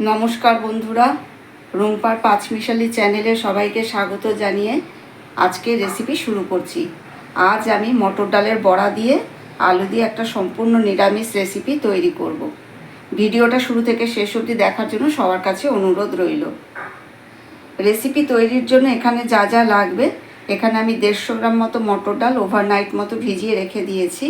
নমস্কার বন্ধুরা, রুম্পার পাঁচমিশালি চ্যানেলে সবাইকে স্বাগত জানিয়ে আজকে রেসিপি শুরু করছি। আজ আমি মটর ডালের বড়া দিয়ে আলু দিয়ে একটা সম্পূর্ণ নিরামিষ রেসিপি তৈরি করব। ভিডিওটা শুরু থেকে শেষ অবধি দেখার জন্য সবার কাছে অনুরোধ রইল। রেসিপি তৈরির জন্য এখানে যা যা লাগবে, এখানে আমি 150 গ্রাম মতো মটর ডাল ওভারনাইট মতো ভিজিয়ে রেখে দিয়েছি।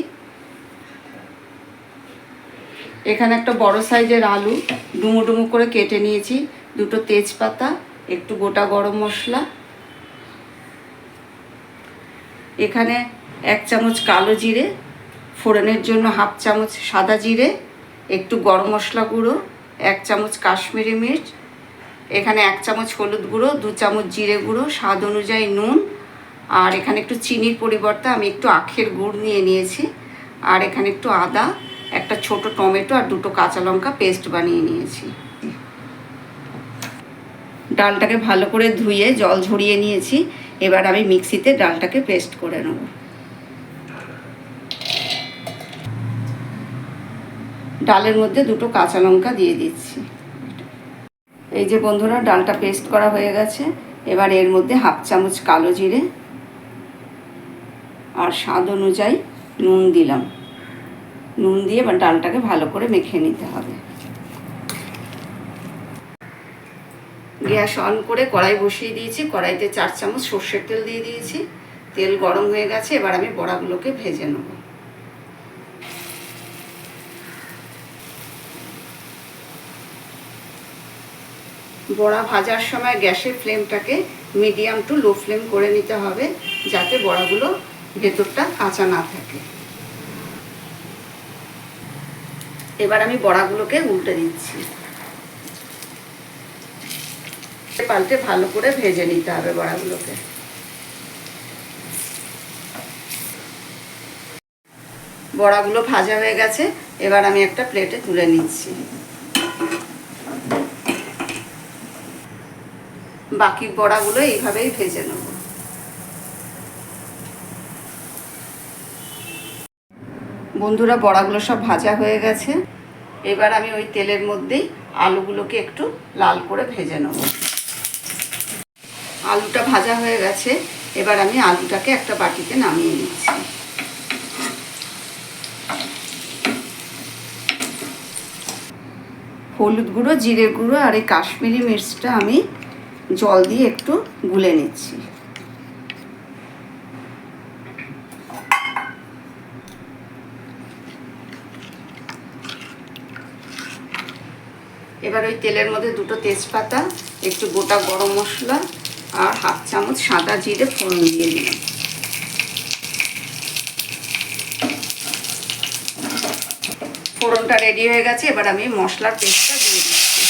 এখানে একটা বড় সাইজের আলু ডুমো ডুমো করে কেটে নিয়েছি, দুটো তেজপাতা, একটু গোটা গরম মশলা, এখানে 1 চামচ কালো জিরে, ফোড়নের জন্য 1/2 চামচ সাদা জিরে, একটু গরম মশলা গুঁড়ো, 1 চামচ কাশ্মীরি মির্চ, এখানে 1 চামচ হলুদ গুঁড়ো, 2 চামচ জিরে গুঁড়ো, স্বাদ অনুযায়ী নুন, আর এখানে একটু চিনির পরিবর্তে আমি একটু আখের গুড় নিয়ে নিয়েছি, আর এখানে একটু আদা, একটা ছোট টমেটো আর 2টো কাঁচা লঙ্কা পেস্ট বানিয়ে নিয়েছি। ডালটাকে ভালো করে ধুয়ে জল ঝরিয়ে নিয়েছি। এবার আমি মিক্সিতে ডালটাকে পেস্ট করে নেব। ডালের মধ্যে 2টো কাঁচা লঙ্কা দিয়ে দিচ্ছি। এই যে বন্ধুরা, ডালটা পেস্ট করা হয়ে গেছে। এবার এর মধ্যে 1/2 চামচ কালো জিরে আর স্বাদ অনুযায়ী নুন দিলাম। নুন দিয়ে এবার ডালটাকে ভালো করে মেখে নিতে হবে। গ্যাস অন করে কড়াই বসিয়ে দিয়েছি। কড়াইতে 4 চামচ সর্ষের তেল দিয়ে দিয়েছি। তেল গরম হয়ে গেছে। এবার আমি বড়াগুলোকে ভেজে নেব। বড়া ভাজার সময় গ্যাসের ফ্লেমটাকে মিডিয়াম টু লো ফ্লেম করে নিতে হবে, যাতে বড়াগুলো ভেতরটা কাঁচা না থাকে। এবার আমি বড়াগুলোকে উল্টে দিচ্ছি। পাল্টে ভালো করে ভেজে নিতে হবে বড়াগুলোকে। বড়াগুলো ভাজা হয়ে গেছে। এবার আমি একটা প্লেটে তুলে নিচ্ছি। বাকি বড়াগুলো এইভাবেই ভেজে নেব। বন্ধুরা, বড়াগুলো সব ভাজা হয়ে গেছে। এবার আমি ওই তেলের মধ্যেই আলুগুলোকে একটু লাল করে ভেজে নেব। আলুটা ভাজা হয়ে গেছে। এবার আমি আলুটাকে একটা বাটিতে নামিয়ে নিচ্ছি। হলুদ গুঁড়ো, জিরে গুঁড়ো আর এই কাশ্মীরি মির্চটা আমি জল দিয়ে একটু গুলে নিচ্ছি। এবার ওই তেলের মধ্যে 2টো তেজপাতা, একটু গোটা গরম মশলা আর 1/2 চামচ সাদা জিরে ফোড়ন দিয়ে দিলাম। ফোড়নটা রেডি হয়ে গেছে। এবার আমি মশলার পেস্টটা দিয়ে দিচ্ছি।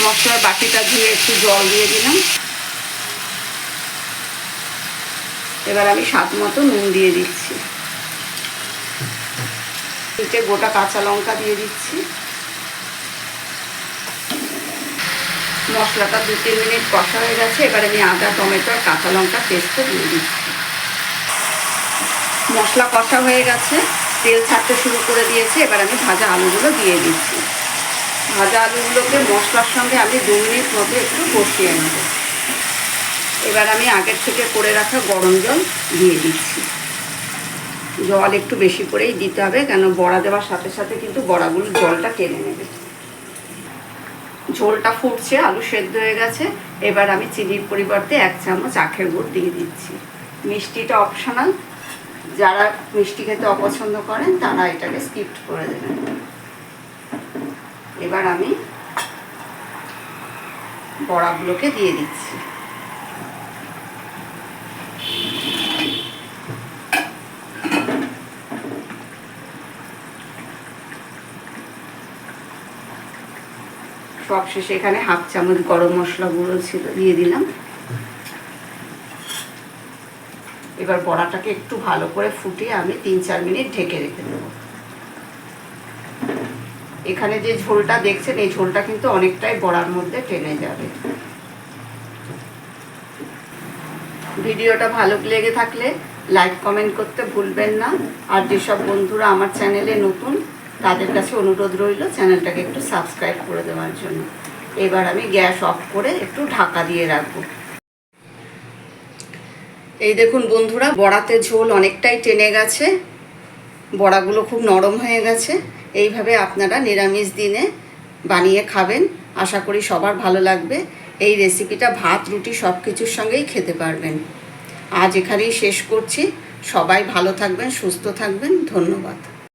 মশলার বাটিটা ধুয়ে একটু জল দিয়ে দিলাম। এবার আমি স্বাদ মতো নুন দিয়ে দিচ্ছি। এতে গোটা কাঁচা লঙ্কা দিয়ে দিচ্ছি। মশলাটা 2-3 মিনিট কষা হয়ে গেছে। এবার আমি আদা, টমেটো আর কাঁচা লঙ্কা পেস্টটা দিয়ে দিচ্ছি। মশলা কষা হয়ে গেছে, তেল ছাড়তে শুরু করে দিয়েছে। এবার আমি ভাজা আলুগুলো দিয়ে দিচ্ছি। ভাজা আলুগুলোকে মশলার সঙ্গে আমি 2 মিনিট মতো একটু কষিয়ে নেব। এবার আমি আগের থেকে করে রাখা গরম জল দিয়ে দিচ্ছি। জল একটু বেশি করেই দিতে হবে, কেন বড়া দেওয়ার সাথে সাথে কিন্তু বড়াগুলো জলটা টেনে নেবে। ঝোলটা ফুটছে, আলু সেদ্ধ হয়ে গেছে। এবার আমি চিনির পরিবর্তে 1 চামচ আখের গুড় দিয়ে দিচ্ছি। মিষ্টিটা অপশনাল, যারা মিষ্টি খেতে অপছন্দ করেন তারা এটাকে স্কিপ করে দেবেন। এবার আমি বড়াগুলোকে দিয়ে দিচ্ছি। সবশেষে এখানে 1/2 চামচ গরম মশলা গুঁড়ো ছিল, দিয়ে দিলাম। এবার বড়াটাকে একটু ভালো করে ফুটিয়ে আমি 3-4 মিনিট ঢেকে রেখে দেবো। এখানে যে ঝোলটা দেখছেন, এই ঝোলটা কিন্তু অনেকটাই বড়ার মধ্যে টেনে যাবে। ভিডিওটা ভালো লেগে থাকলে লাইক কমেন্ট করতে ভুলবেন না। আর যেসব বন্ধুরা আমার চ্যানেলে নতুন, তাদের কাছে অনুরোধ রইল চ্যানেলটাকে একটু সাবস্ক্রাইব করে দেওয়ার জন্য। এবার আমি গ্যাস অফ করে একটু ঢাকা দিয়ে রাখবো। এই দেখুন বন্ধুরা, বড়াতে ঝোল অনেকটাই টেনে গেছে, বড়াগুলো খুব নরম হয়ে গেছে। এইভাবে আপনারা নিরামিষ দিনে বানিয়ে খাবেন, আশা করি সবার ভালো লাগবে। এই রেসিপিটা ভাত রুটি সব কিছুর সঙ্গেই খেতে পারবেন। আজ এখানেই শেষ করছি। সবাই ভালো থাকবেন, সুস্থ থাকবেন। ধন্যবাদ।